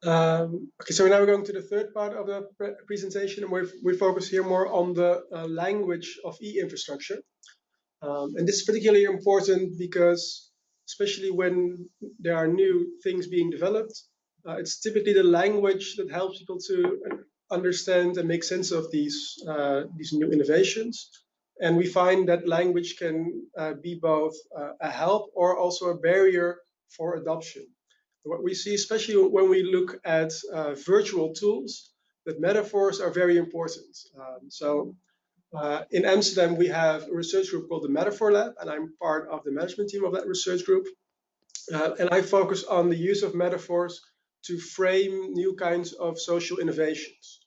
Okay, so now we're going to the third part of the presentation, and we focus here more on the language of e-infrastructure. And this is particularly important because, especially when there are new things being developed, it's typically the language that helps people to understand and make sense of these new innovations. And we find that language can be both a help or also a barrier for adoption. What we see, especially when we look at virtual tools, that metaphors are very important. In Amsterdam, we have a research group called the Metaphor Lab, and I'm part of the management team of that research group. And I focus on the use of metaphors to frame new kinds of social innovations.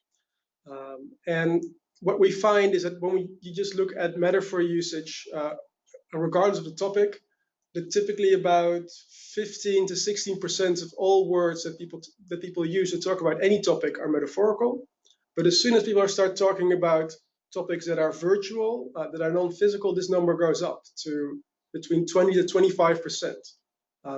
And what we find is that when you just look at metaphor usage, regardless of the topic, that typically about 15 to 16% of all words that people use to talk about any topic are metaphorical. But as soon as people start talking about topics that are virtual, that are non-physical, this number goes up to between 20 to 25%.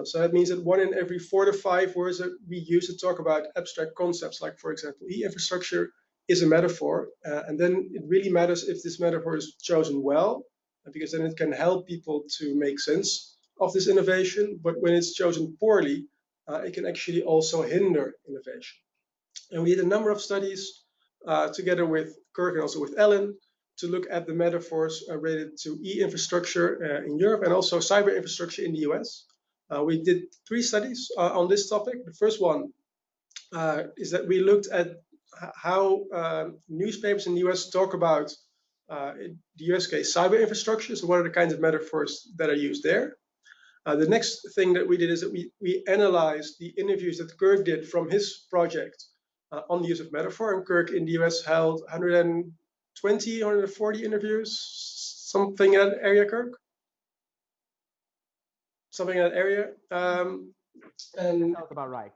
So that means that 1 in every 4 to 5 words that we use to talk about abstract concepts, like, for example, e-infrastructure, is a metaphor. And then it really matters if this metaphor is chosen well, because then it can help people to make sense of this innovation. But when it's chosen poorly, it can actually also hinder innovation. And we did a number of studies together with Kirk and also with Ellen to look at the metaphors related to e-infrastructure in Europe and also cyber infrastructure in the US. We did 3 studies on this topic. The first one is that we looked at how newspapers in the US talk about, in the US case, cyber infrastructure. So what are the kinds of metaphors that are used there? The next thing that we did is that we analyzed the interviews that Kirk did from his project on the use of metaphor. And Kirk in the US held 120, 140 interviews, something in that area, Kirk? Something in that area. And sounds about right.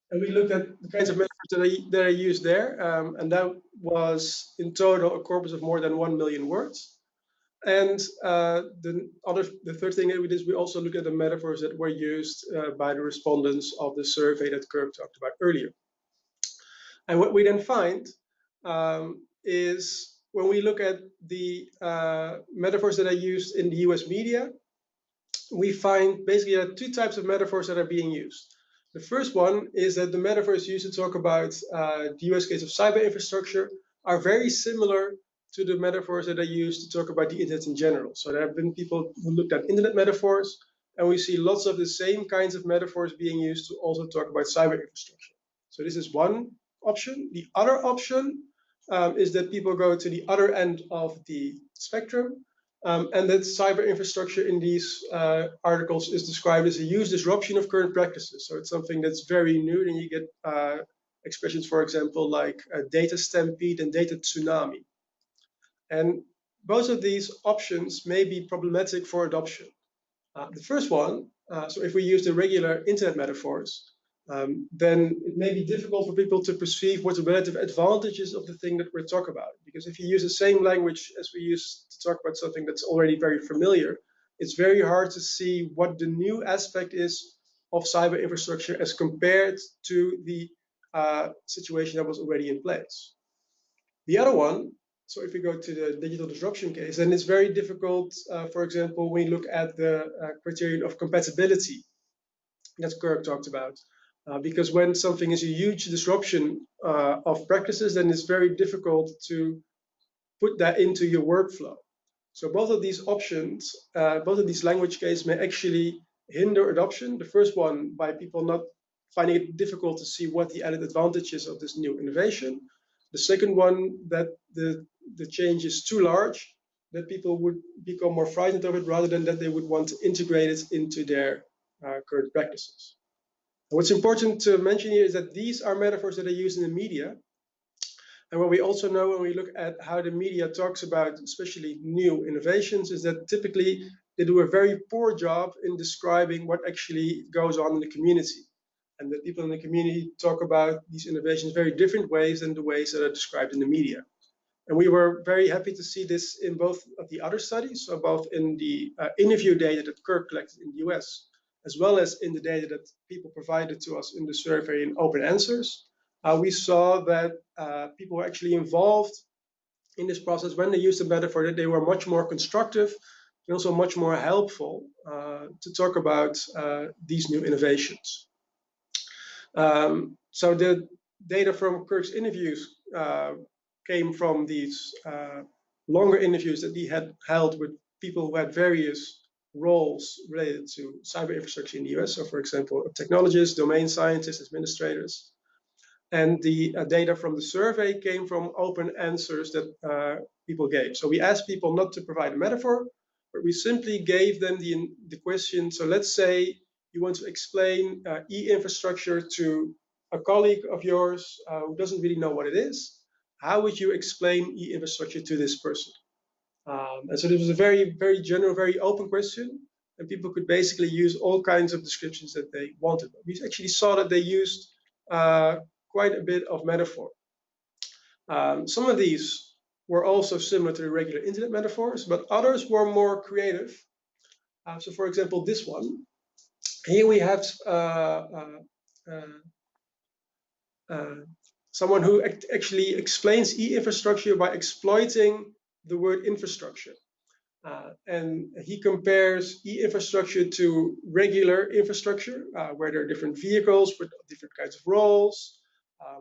And we looked at the kinds of metaphors that are used there. And that was in total a corpus of more than 1 million words. And the third thing that we did is we also looked at the metaphors that were used by the respondents of the survey that Kirk talked about earlier. And what we then find is when we look at the metaphors that are used in the US media, we find basically there are 2 types of metaphors that are being used. The first one is that the metaphors used to talk about the US case of cyber infrastructure are very similar to the metaphors that are used to talk about the internet in general. So there have been people who looked at internet metaphors, and we see lots of the same kinds of metaphors being used to also talk about cyber infrastructure. So this is one option. The other option is that people go to the other end of the spectrum, and that cyber infrastructure in these articles is described as a huge disruption of current practices. So it's something that's very new, and you get expressions, for example, like a data stampede and data tsunami. And both of these options may be problematic for adoption. The first one, so if we use the regular internet metaphors, then it may be difficult for people to perceive what the relative advantages of the thing that we're talking about. Because if you use the same language as we use to talk about something that's already very familiar, it's very hard to see what the new aspect is of cyber infrastructure as compared to the situation that was already in place. The other one, so if we go to the digital disruption case, then it's very difficult, for example, when you look at the criterion of compatibility that Kirk talked about. Because when something is a huge disruption of practices, then it's very difficult to put that into your workflow. So both of these options, both of these language cases may actually hinder adoption. The first one by people not finding it difficult to see what the added advantages of this new innovation. The second one, that the change is too large, that people would become more frightened of it rather than that they would want to integrate it into their current practices. And what's important to mention here is that these are metaphors that are used in the media. And what we also know when we look at how the media talks about especially new innovations is that typically they do a very poor job in describing what actually goes on in the community. And that people in the community talk about these innovations very different ways than the ways that are described in the media. And we were very happy to see this in both of the other studies, so both in the interview data that Kirk collected in the US, as well as in the data that people provided to us in the survey in open answers, we saw that people were actually involved in this process when they used the metaphor, that they were much more constructive and also much more helpful to talk about these new innovations. So the data from Kirk's interviews came from these longer interviews that he had held with people who had various roles related to cyber infrastructure in the US. So for example, technologists, domain scientists, administrators. And the data from the survey came from open answers that people gave. So we asked people not to provide a metaphor, but we simply gave them the question. So let's say you want to explain e-infrastructure to a colleague of yours who doesn't really know what it is. How would you explain e-infrastructure to this person? And so this was a very, very general, very open question, and people could basically use all kinds of descriptions that they wanted. We actually saw that they used quite a bit of metaphor. Some of these were also similar to the regular internet metaphors, but others were more creative. So for example, this one. Here we have someone who actually explains e-infrastructure by exploiting the word infrastructure. And he compares e-infrastructure to regular infrastructure, where there are different vehicles with different kinds of roles,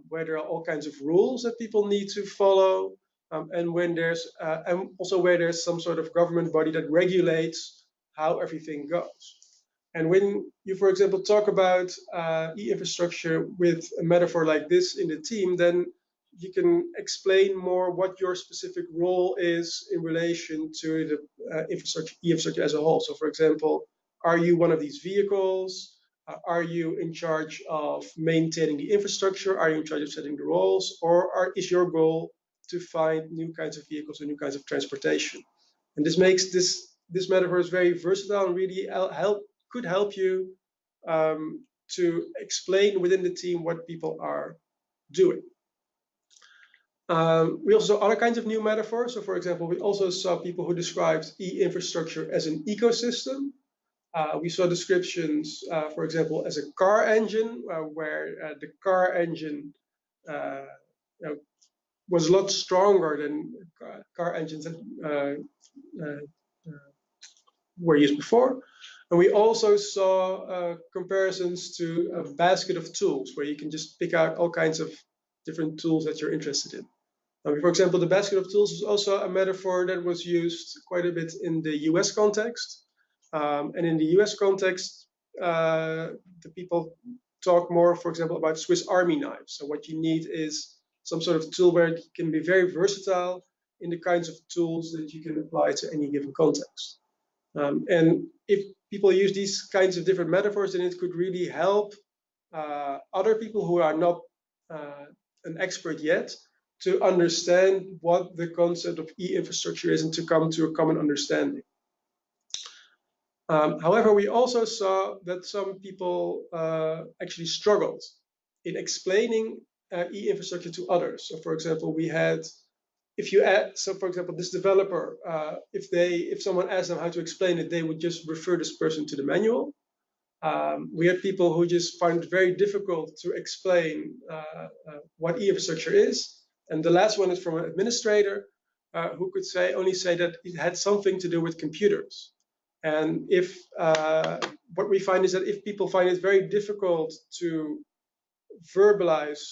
where there are all kinds of rules that people need to follow, and when there's and also where there's some sort of government body that regulates how everything goes. And when you, for example, talk about e-infrastructure with a metaphor like this in the team, then you can explain more what your specific role is in relation to the e-infrastructure as a whole. So for example, are you one of these vehicles? Are you in charge of maintaining the infrastructure? Are you in charge of setting the roles? Or is your goal to find new kinds of vehicles and new kinds of transportation? And this makes this metaphor is very versatile and really could help you to explain within the team what people are doing. We also saw other kinds of new metaphors. So for example, we also saw people who described e-infrastructure as an ecosystem. We saw descriptions, for example, as a car engine, where the car engine was a lot stronger than car engines that were used before. And we also saw comparisons to a basket of tools, where you can just pick out all kinds of different tools that you're interested in. For example, the basket of tools is also a metaphor that was used quite a bit in the US context. And in the US context, the people talk more, for example, about Swiss Army knives. So what you need is some sort of tool where it can be very versatile in the kinds of tools that you can apply to any given context. And if people use these kinds of different metaphors, then it could really help other people who are not an expert yet to understand what the concept of e-infrastructure is and to come to a common understanding. However, we also saw that some people actually struggled in explaining e-infrastructure to others. So for example, we had, so for example, this developer, if someone asked them how to explain it, they would just refer this person to the manual. We had people who just find it very difficult to explain what e-infrastructure is. And the last one is from an administrator who could only say that it had something to do with computers. And what we find is that if people find it very difficult to verbalize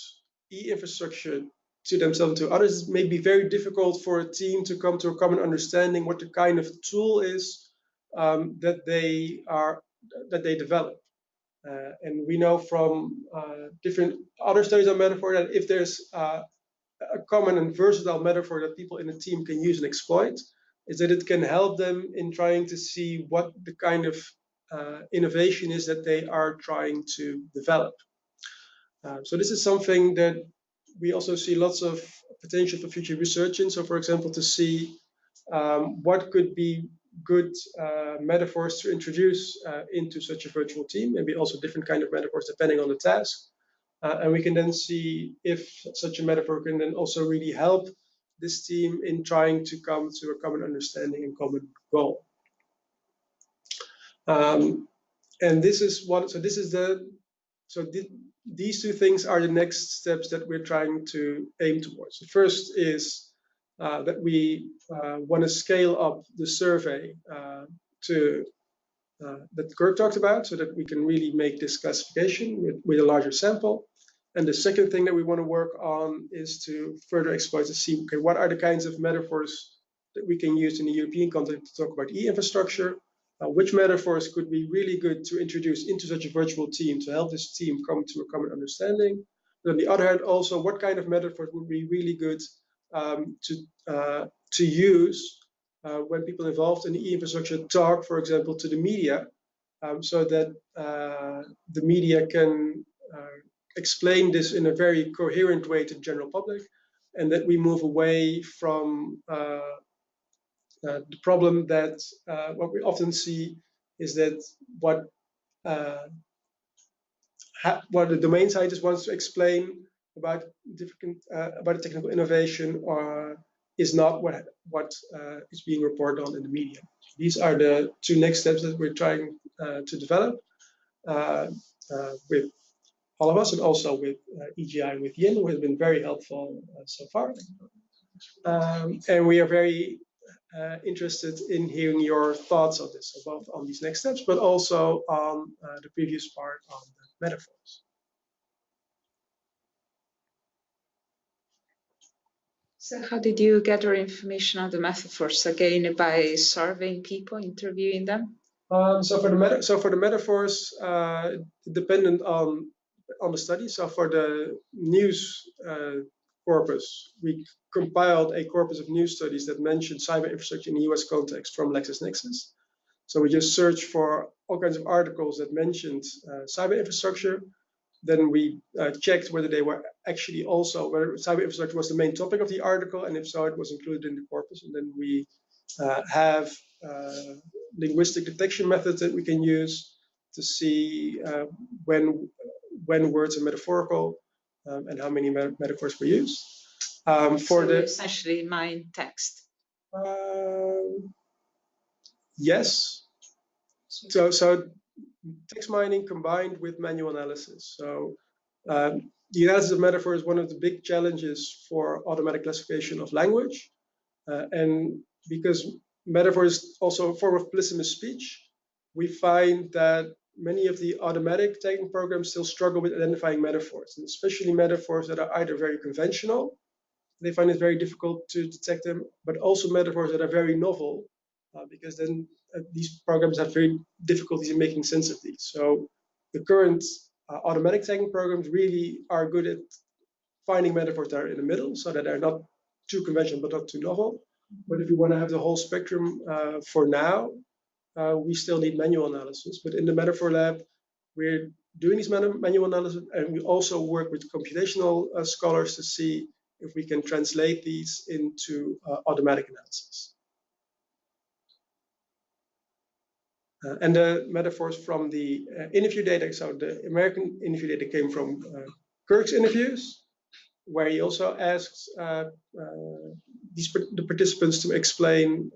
e-infrastructure to themselves and to others, it may be very difficult for a team to come to a common understanding what the kind of tool is that they develop. And we know from different other studies on metaphor that if there's a common and versatile metaphor that people in a team can use and exploit, is that it can help them in trying to see what the kind of innovation is that they are trying to develop. So this is something that we also see lots of potential for future research in. So for example, to see what could be good metaphors to introduce into such a virtual team, maybe also different kind of metaphors depending on the task. And we can then see if such a metaphor can then also really help this team in trying to come to a common understanding and common goal. and this is what. So this is the. So these two things are the next steps that we're trying to aim towards. The first is that we want to scale up the survey to that Kurt talked about, so that we can really make this classification with a larger sample. And the second thing that we want to work on is to further exploit to see, okay, what are the kinds of metaphors that we can use in the European context to talk about e-infrastructure? Which metaphors could be really good to introduce into such a virtual team to help this team come to a common understanding? But on the other hand, also, what kind of metaphors would be really good to use when people involved in the e-infrastructure talk, for example, to the media, so that the media can explain this in a very coherent way to the general public, and that we move away from the problem that what we often see is that what the domain scientist wants to explain about about technical innovation is not what is being reported on in the media. These are the two next steps that we're trying to develop with all of us, and also with EGI, with Yin, who has been very helpful so far. And we are very interested in hearing your thoughts on this, so both on these next steps, but also on the previous part on the metaphors. So how did you gather information on the metaphors? Again, by surveying people, interviewing them? So for the metaphors, dependent on the study. So for the news corpus, we compiled a corpus of news studies that mentioned cyber infrastructure in the US context from LexisNexis. So we just searched for all kinds of articles that mentioned cyber infrastructure. Then we checked whether they were actually also, whether cyber infrastructure was the main topic of the article, and if so, it was included in the corpus. And then we have linguistic detection methods that we can use to see when words are metaphorical and how many metaphors we use. So essentially mine text. Yes. So text mining combined with manual analysis. So the analysis of metaphor is one of the big challenges for automatic classification of language. And because metaphor is also a form of polysemous speech, we find that many of the automatic tagging programs still struggle with identifying metaphors, and especially metaphors that are either very conventional, they find it very difficult to detect them, but also metaphors that are very novel, because then these programs have very difficulties in making sense of these. So the current automatic tagging programs really are good at finding metaphors that are in the middle, so that they're not too conventional but not too novel. But if you want to have the whole spectrum for now, we still need manual analysis. But in the Metaphor Lab, we're doing these manual analysis, and we also work with computational scholars to see if we can translate these into automatic analysis. And the metaphors from the interview data, so the American interview data came from Kirk's interviews, where he also asks the participants to explain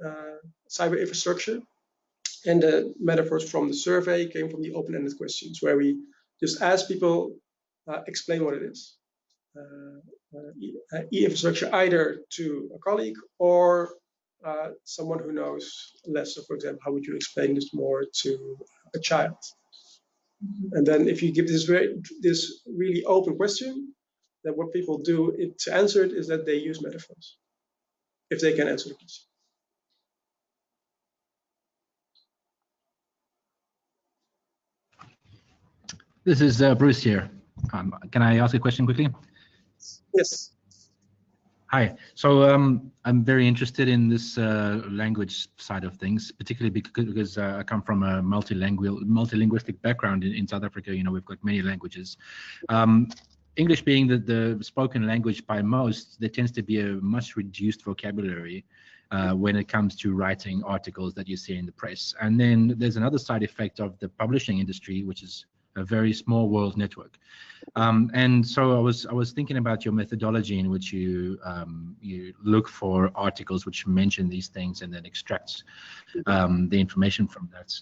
cyber infrastructure. And the metaphors from the survey came from the open-ended questions, where we just ask people explain what it is. E-infrastructure either to a colleague or someone who knows less. So, for example, how would you explain this more to a child? And then if you give this really open question, then what people do to answer it is that they use metaphors, if they can answer the question. This is Bruce here. Can I ask a question quickly? Yes. Hi. So I'm very interested in this language side of things, particularly because I come from a multilingualistic background in South Africa. You know, we've got many languages. English being the spoken language by most, there tends to be a much reduced vocabulary when it comes to writing articles that you see in the press. And then there's another side effect of the publishing industry, which is a very small world network. And so I was thinking about your methodology in which you look for articles which mention these things and then extract the information from that.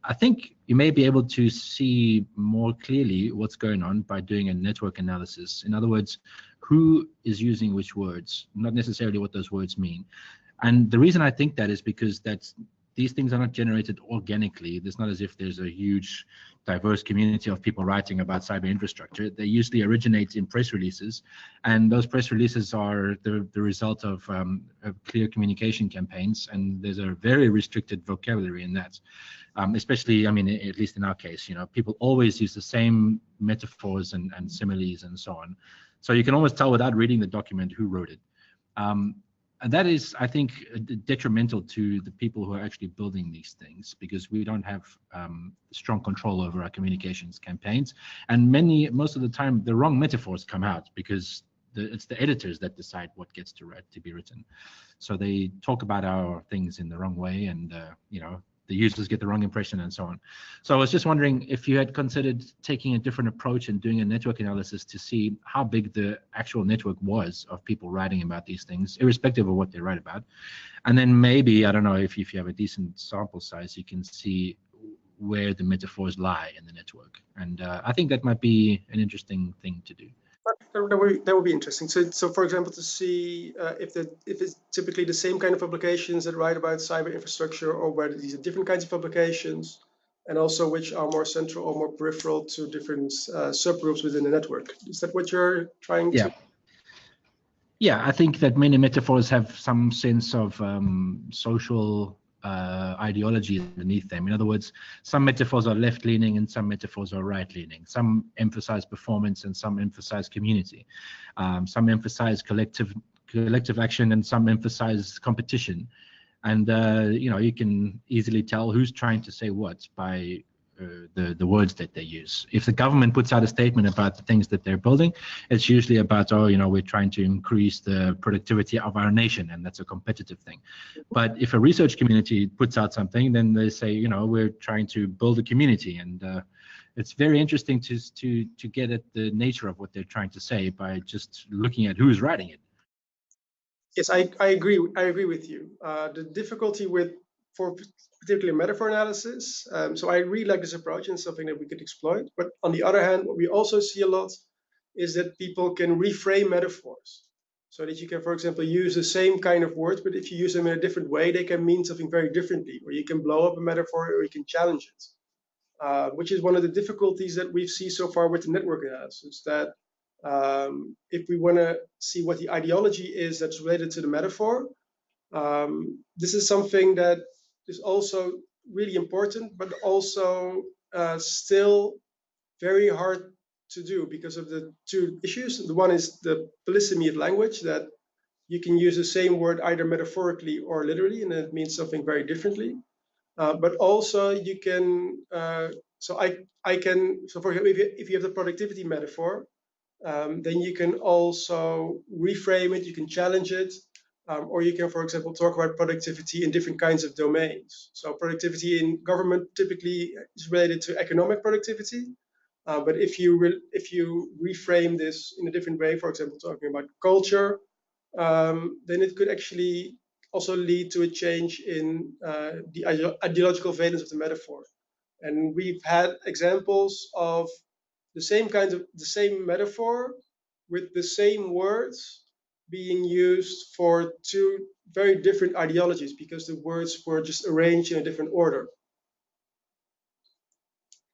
I think you may be able to see more clearly what's going on by doing a network analysis. In other words, who is using which words, not necessarily what those words mean. And the reason I think that is because these things are not generated organically. It's not as if there's a huge diverse community of people writing about cyber infrastructure. They usually originate in press releases, and those press releases are the result of clear communication campaigns, and there's a very restricted vocabulary in that. Especially, I mean, at least in our case, people always use the same metaphors and similes and so on. So you can almost tell without reading the document who wrote it. And that is, I think, detrimental to the people who are actually building these things, because we don't have strong control over our communications campaigns. And most of the time, the wrong metaphors come out because it's the editors that decide what gets to be written. So they talk about our things in the wrong way, and the users get the wrong impression and so on. So I was just wondering if you had considered taking a different approach and doing a network analysis to see how big the actual network was of people writing about these things, irrespective of what they write about. And then maybe, I don't know, if you have a decent sample size, you can see where the metaphors lie in the network. And I think that might be an interesting thing to do. That would be interesting. So for example, to see if it's typically the same kind of publications that write about cyber infrastructure, or whether these are different kinds of publications, and also which are more central or more peripheral to different subgroups within the network. Is that what you're trying to? Yeah, I think that many metaphors have some sense of social ideology underneath them. In other words, some metaphors are left-leaning and some metaphors are right-leaning. Some emphasize performance and some emphasize community. Some emphasize collective action and some emphasize competition. And you can easily tell who's trying to say what by the words that they use. If the government puts out a statement about the things that they're building, it's usually about, we're trying to increase the productivity of our nation, and that's a competitive thing. But if a research community puts out something, then they say, we're trying to build a community. And it's very interesting to get at the nature of what they're trying to say by just looking at who's writing it. Yes, I agree. I agree with you. The difficulty for particularly metaphor analysis. So I really like this approach and something that we could exploit. But on the other hand, what we also see a lot is that people can reframe metaphors, so that you can, for example, use the same kind of words, but if you use them in a different way, they can mean something very differently, or you can blow up a metaphor, or you can challenge it, which is one of the difficulties that we've seen so far with the network analysis, that if we want to see what the ideology is that's related to the metaphor, this is something that is also really important, but also still very hard to do because of the two issues. The one is the polysemy of language, that you can use the same word either metaphorically or literally, and it means something very differently. But also you can, so for example, if you have the productivity metaphor, then you can also reframe it, you can challenge it, or you can, for example, talk about productivity in different kinds of domains. So productivity in government typically is related to economic productivity, but if you reframe this in a different way, for example, talking about culture, then it could actually also lead to a change in the ideological valence of the metaphor. And we've had examples of the same metaphor with the same words being used for two very different ideologies because the words were just arranged in a different order.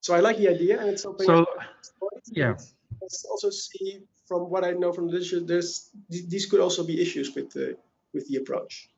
So I like the idea, and it's something. So, yeah. Let's also see from what I know from the literature, these could also be issues with the approach.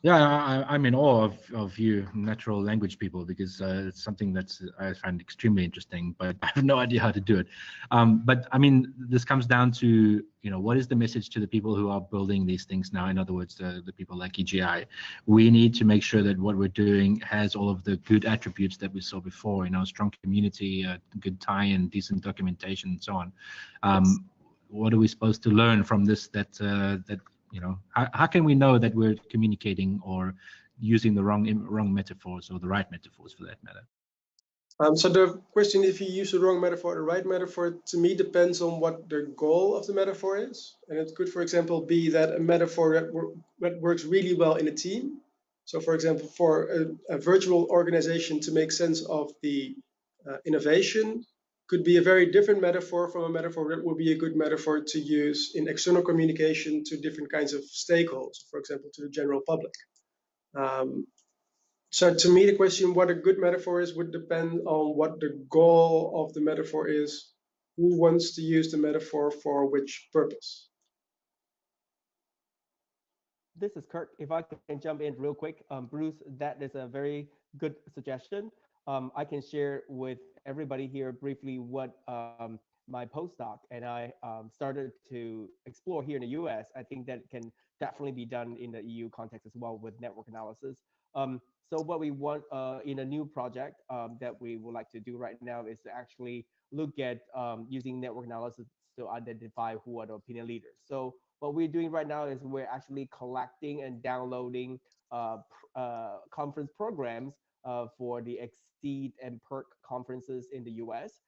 Yeah, I'm in awe of you natural language people, because it's something that I find extremely interesting, but I have no idea how to do it. But I mean, this comes down to, what is the message to the people who are building these things now? In other words, the people like EGI. We need to make sure that what we're doing has all of the good attributes that we saw before, strong community, good tie-in, decent documentation, and so on. What are we supposed to learn from this how can we know that we're communicating or using the wrong metaphors or the right metaphors for that matter? So the question, if you use the wrong metaphor or the right metaphor, to me depends on what the goal of the metaphor is. And it could, for example, be that a metaphor that works really well in a team. So for example, for a virtual organization to make sense of the innovation could be a very different metaphor from a metaphor that would be a good metaphor to use in external communication to different kinds of stakeholders, for example, to the general public. So to me, the question what a good metaphor is would depend on what the goal of the metaphor is, who wants to use the metaphor for which purpose. This is Kurt. If I can jump in real quick, Bruce, that is a very good suggestion. I can share with everybody here briefly what my postdoc and I started to explore here in the US. I think that can definitely be done in the EU context as well with network analysis. So what we want in a new project that we would like to do right now is to actually look at using network analysis to identify who are the opinion leaders. So what we're doing right now is we're actually collecting and downloading conference programs for the XSEDE and PERC conferences in the US.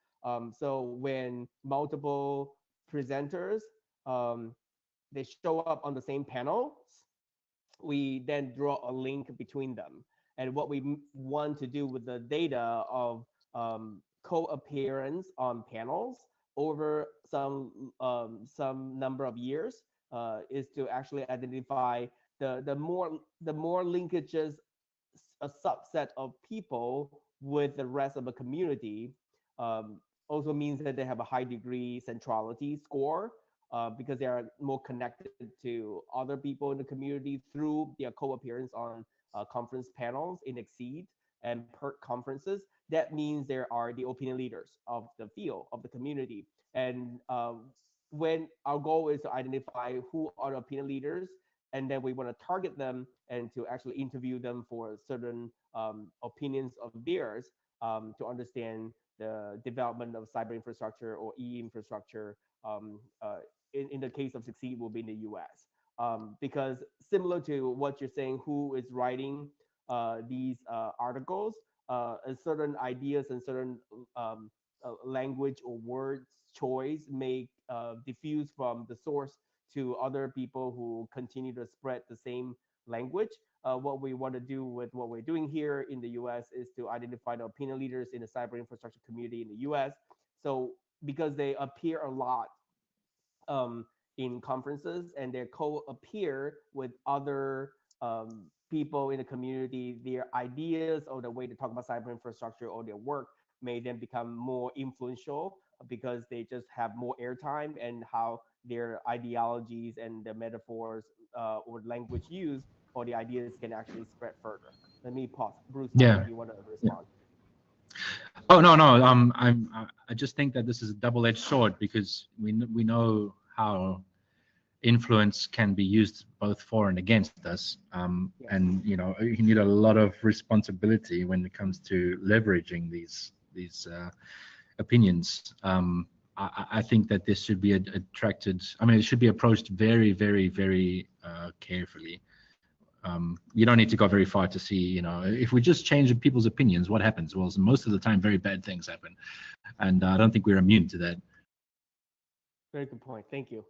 So when multiple presenters, they show up on the same panel, we then draw a link between them. And what we want to do with the data of co-appearance on panels over some number of years is to actually identify the more linkages a subset of people with the rest of the community also means that they have a high degree centrality score because they are more connected to other people in the community through their co-appearance on conference panels in XSEDE and PERC conferences. That means there are the opinion leaders of the field, of the community. And when our goal is to identify who are the opinion leaders, and then we want to target them and to actually interview them for certain opinions of theirs to understand the development of cyber infrastructure or infrastructure. In the case of XSEDE will be in the US. Because similar to what you're saying, who is writing these articles, certain ideas and certain language or word choice may diffuse from the source to other people who continue to spread the same language. What we want to do with what we're doing here in the US is to identify the opinion leaders in the cyber infrastructure community in the US. So because they appear a lot in conferences and they co-appear with other people in the community, their ideas or the way to talk about cyber infrastructure or their work may then become more influential because they just have more airtime and how their ideologies and the metaphors or language used or the ideas can actually spread further. Let me pause. Bruce, Yeah. if you want to respond. Oh no. I just think that this is a double-edged sword because we know how influence can be used both for and against us, Yes. and you need a lot of responsibility when it comes to leveraging these opinions. I think that this should be it should be approached very, very, very carefully. You don't need to go very far to see, if we just change people's opinions, what happens? Well, most of the time, very bad things happen. And I don't think we're immune to that. Very good point. Thank you.